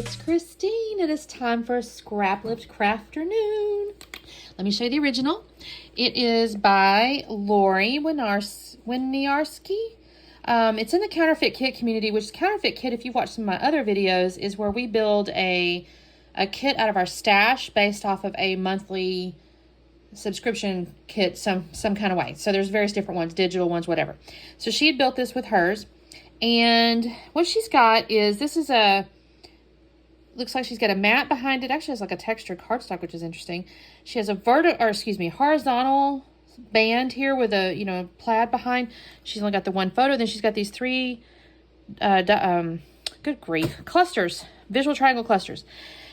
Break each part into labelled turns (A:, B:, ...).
A: it's Christine. It is time for Scraplift Crafternoon. Let me show you the original. It is by Lori Winiarski. It's in the Counterfeit Kit community, which Counterfeit Kit, if you've watched some of my other videos, is where we build a kit out of our stash based off of a monthly subscription kit some kind of way. So there's various different ones, digital ones, whatever. So she had built this with hers. And what she's got is, looks like she's got a mat behind it. Actually has like a textured cardstock, which is interesting. She has a horizontal band here with a, plaid behind. She's only got the one photo. Then she's got these three, good grief, clusters, visual triangle clusters.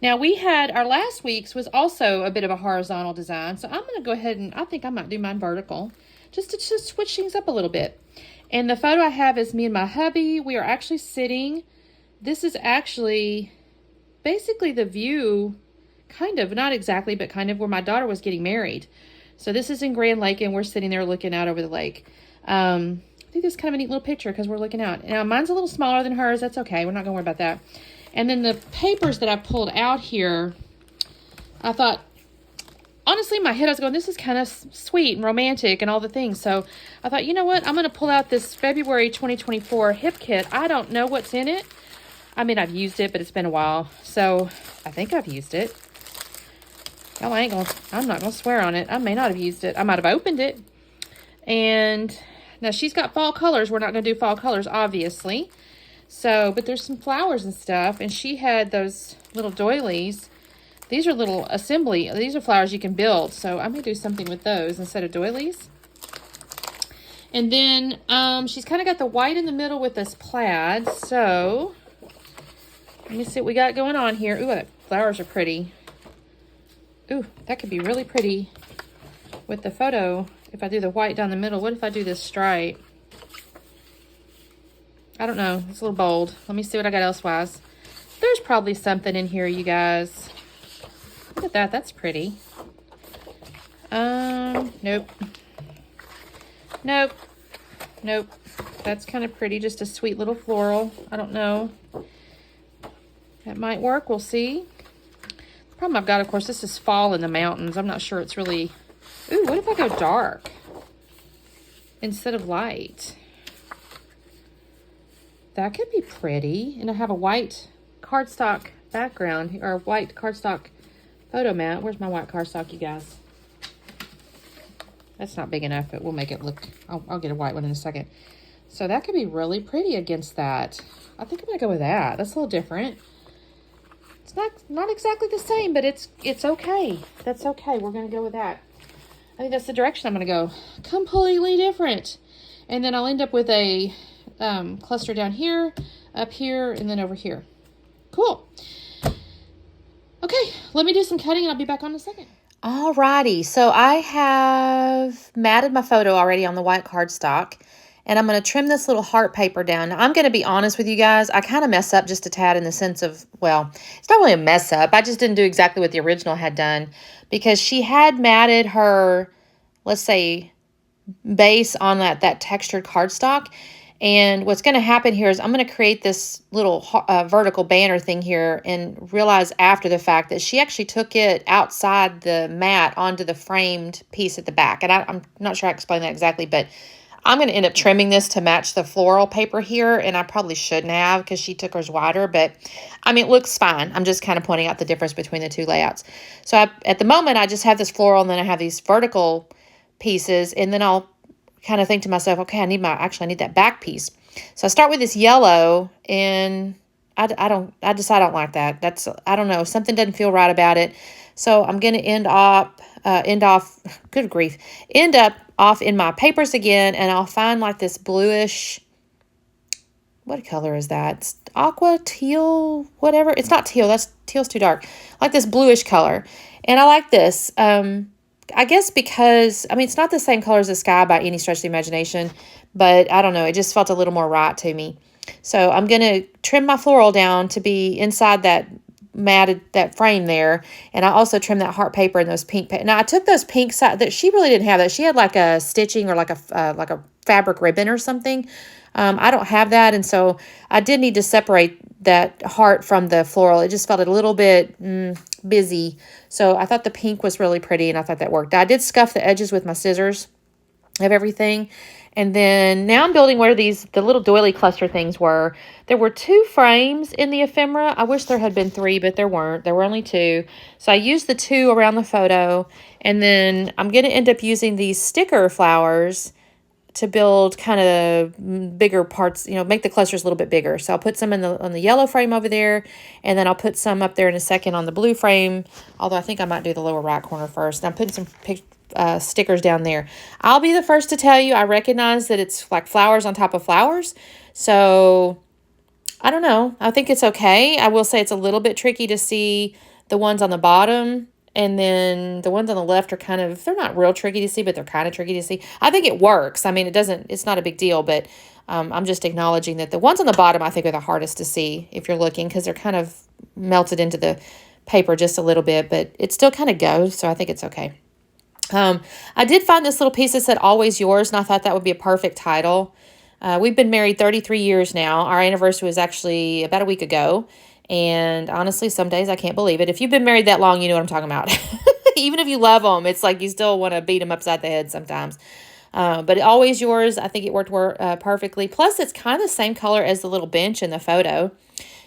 A: Now we had, our last week's was also a bit of a horizontal design. So I'm going to go ahead and I think I might do mine vertical just to switch things up a little bit. And the photo I have is me and my hubby. We are actually sitting. This is actually basically the view, kind of, not exactly, but kind of where my daughter was getting married. So this is in Grand Lake, and we're sitting there looking out over the lake. I think this is kind of a neat little picture because we're looking out. Now, mine's a little smaller than hers. That's okay. We're not going to worry about that. And then the papers that I pulled out here, I thought, honestly, in my head, I was going, this is kind of sweet and romantic and all the things. So I thought, you know what? I'm going to pull out this February 2024 hip kit. I don't know what's in it. I mean, I've used it, but it's been a while. So I think I've used it. Oh, I'm not going to swear on it. I may not have used it. I might have opened it. And now she's got fall colors. We're not going to do fall colors, obviously. So, but there's some flowers and stuff. And she had those little doilies. These are little assembly. These are flowers you can build. So I'm going to do something with those instead of doilies. And then she's kind of got the white in the middle with this plaid. So let me see what we got going on here. Ooh, the flowers are pretty. Ooh, that could be really pretty with the photo. If I do the white down the middle, what if I do this stripe? I don't know. It's a little bold. Let me see what I got elsewise. There's probably something in here, you guys. Look at that. That's pretty. Nope. Nope. That's kind of pretty. Just a sweet little floral. I don't know. That might work. We'll see. The problem I've got, of course, this is fall in the mountains. I'm not sure it's really... Ooh, what if I go dark instead of light? That could be pretty. And I have a white cardstock background, or white cardstock photo mat. Where's my white cardstock, you guys? That's not big enough, but we'll make it look... I'll get a white one in a second. So that could be really pretty against that. I think I'm going to go with that. That's a little different. It's not exactly the same, but it's okay. That's okay. We're going to go with that. I think that's the direction I'm going to go. Completely different. And then I'll end up with a cluster down here, up here, and then over here. Cool. Okay, let me do some cutting and I'll be back on in a second. Alrighty, so I have matted my photo already on the white cardstock, and I'm going to trim this little heart paper down. Now, I'm going to be honest with you guys. I kind of mess up just a tad in the sense of, well, it's not really a mess up. I just didn't do exactly what the original had done because she had matted her, let's say, base on that textured cardstock. And what's going to happen here is I'm going to create this little vertical banner thing here and realize after the fact that she actually took it outside the mat onto the framed piece at the back. And I'm not sure I explained that exactly, but I'm going to end up trimming this to match the floral paper here. And I probably shouldn't have because she took hers wider, but I mean, it looks fine. I'm just kind of pointing out the difference between the two layouts. So at the moment, I just have this floral and then I have these vertical pieces, and then I'll kind of think to myself, okay, I need that back piece. So I start with this yellow, and I decide I don't like that. I don't know, something doesn't feel right about it. So I'm going to end up off in my papers again, and I'll find like this bluish, what color is that? It's aqua, teal, whatever. It's not teal. Teal's too dark. Like this bluish color. And I like this. I guess because, I mean, it's not the same color as the sky by any stretch of the imagination, but I don't know. It just felt a little more right to me. So I'm going to trim my floral down to be inside that matted that frame there. And I also trimmed that heart paper and those pink. Now I took those pink side that she really didn't have that. She had like a stitching or like a fabric ribbon or something. I don't have that. And so I did need to separate that heart from the floral. It just felt a little bit busy. So I thought the pink was really pretty and I thought that worked. I did scuff the edges with my scissors of everything. And then now I'm building where the little doily cluster things were. There were 2 frames in the ephemera. I wish there had been 3, but there weren't. There were only 2. So I used the 2 around the photo. And then I'm going to end up using these sticker flowers to build kind of bigger parts, make the clusters a little bit bigger. So I'll put some on the yellow frame over there, and then I'll put some up there in a second on the blue frame, although I think I might do the lower right corner first. And I'm putting some stickers down there. I'll be the first to tell you, I recognize that it's like flowers on top of flowers. So I don't know. I think it's okay. I will say it's a little bit tricky to see the ones on the bottom. And then the ones on the left are they're not real tricky to see, but they're kind of tricky to see. I think it works. I mean, it's not a big deal, but I'm just acknowledging that the ones on the bottom, I think, are the hardest to see if you're looking, because they're kind of melted into the paper just a little bit, but it still kind of goes, so I think it's okay. I did find this little piece that said "Always Yours," and I thought that would be a perfect title. We've been married 33 years now. Our anniversary was actually about a week ago. And honestly, some days I can't believe it. If you've been married that long, you know what I'm talking about. Even if you love them, it's like you still want to beat them upside the head sometimes. But Always Yours, I think it worked perfectly. Plus, it's kind of the same color as the little bench in the photo.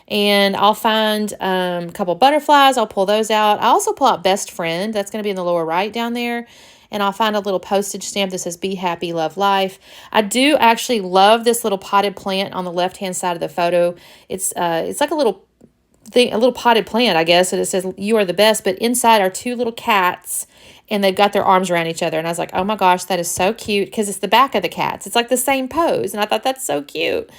A: And I'll find a couple butterflies. I'll pull those out. I also pull out Best Friend. That's going to be in the lower right down there. And I'll find a little postage stamp that says "Be Happy, Love Life." I do actually love this little potted plant on the left-hand side of the photo. It's like a little potted plant, I guess, and it says "You are the best," but inside are 2 little cats, and they've got their arms around each other. And I was like, oh my gosh, that is so cute, because it's the back of the cats. It's like the same pose, and I thought that's so cute.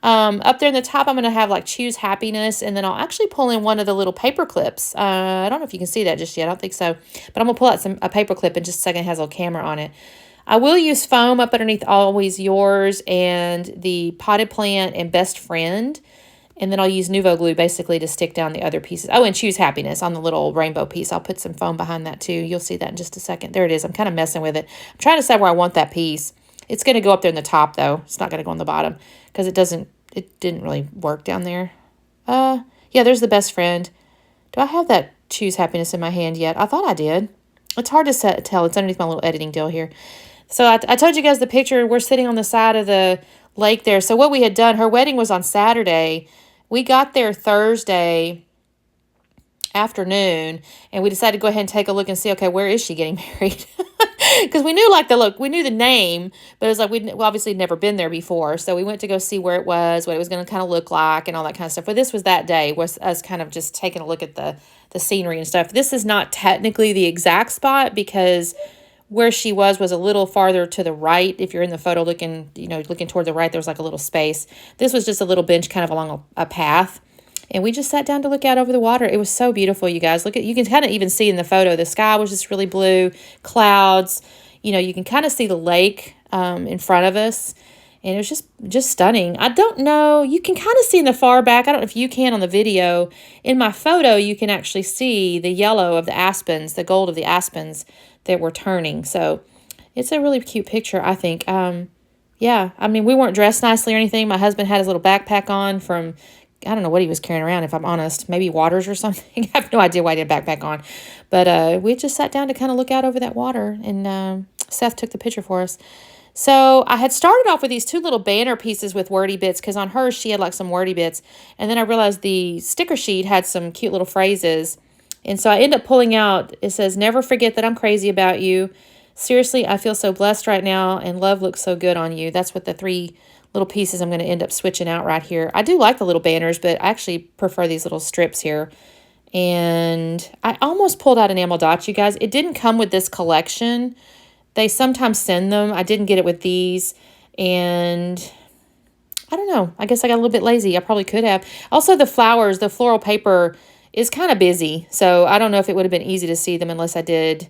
A: Up there in the top, I'm going to have like "Choose Happiness," and then I'll actually pull in one of the little paper clips. I don't know if you can see that just yet. I don't think so, but I'm going to pull out a paper clip in just a second. It has a little camera on it. I will use foam up underneath "Always Yours" and the potted plant and Best Friend. And then I'll use Nuvo glue basically to stick down the other pieces. Oh, and "Choose Happiness" on the little rainbow piece. I'll put some foam behind that too. You'll see that in just a second. There it is. I'm kind of messing with it. I'm trying to decide where I want that piece. It's going to go up there in the top though. It's not going to go on the bottom because it didn't really work down there. Yeah, there's the Best Friend. Do I have that "Choose Happiness" in my hand yet? I thought I did. It's hard to tell. It's underneath my little editing deal here. So I told you guys the picture. We're sitting on the side of the lake there. So what we had done, her wedding was on Saturday. We got there Thursday afternoon, and we decided to go ahead and take a look and see, okay, where is she getting married? Because we knew we knew the name, but it was like we obviously never been there before. So we went to go see where it was, what it was going to kind of look like, and all that kind of stuff. But this was that day, was us kind of just taking a look at the scenery and stuff. This is not technically the exact spot, because where she was a little farther to the right. If you're in the photo looking toward the right, there was like a little space. This was just a little bench kind of along a path. And we just sat down to look out over the water. It was so beautiful, you guys. You can kind of even see in the photo, the sky was just really blue, clouds. You can kind of see the lake in front of us. And it was just stunning. I don't know. You can kind of see in the far back. I don't know if you can on the video. In my photo, you can actually see the yellow of the aspens, the gold of the aspens that were turning. So it's a really cute picture, I think. Yeah, I mean, we weren't dressed nicely or anything. My husband had his little backpack on from, I don't know what he was carrying around, if I'm honest. Maybe Waters or something. I have no idea why he had a backpack on. But we just sat down to kind of look out over that water, and Seth took the picture for us. So I had started off with these 2 little banner pieces with wordy bits, because on hers she had like some wordy bits. And then I realized the sticker sheet had some cute little phrases. And so I end up pulling out, it says, "Never forget that I'm crazy about you. Seriously, I feel so blessed right now, and love looks so good on you." That's what the 3 little pieces I'm going to end up switching out right here. I do like the little banners, but I actually prefer these little strips here. And I almost pulled out enamel dots, you guys. It didn't come with this collection. They sometimes send them. I didn't get it with these. And I don't know. I guess I got a little bit lazy. I probably could have. Also, the flowers, the floral paper is kind of busy. So I don't know if it would have been easy to see them unless I did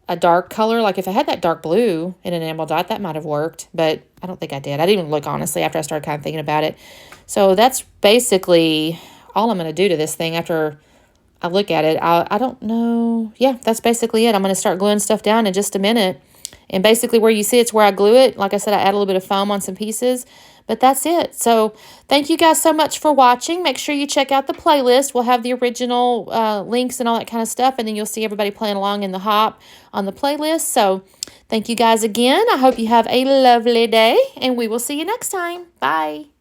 A: a dark color. Like if I had that dark blue in an enamel dot, that might have worked. But I don't think I did. I didn't even look, honestly, after I started kind of thinking about it. So that's basically all I'm going to do to this thing after I look at it, I don't know. Yeah, that's basically it. I'm going to start gluing stuff down in just a minute. And basically where you see it's where I glue it. Like I said, I add a little bit of foam on some pieces. But that's it. So thank you guys so much for watching. Make sure you check out the playlist. We'll have the original links and all that kind of stuff. And then you'll see everybody playing along in the hop on the playlist. So thank you guys again. I hope you have a lovely day. And we will see you next time. Bye.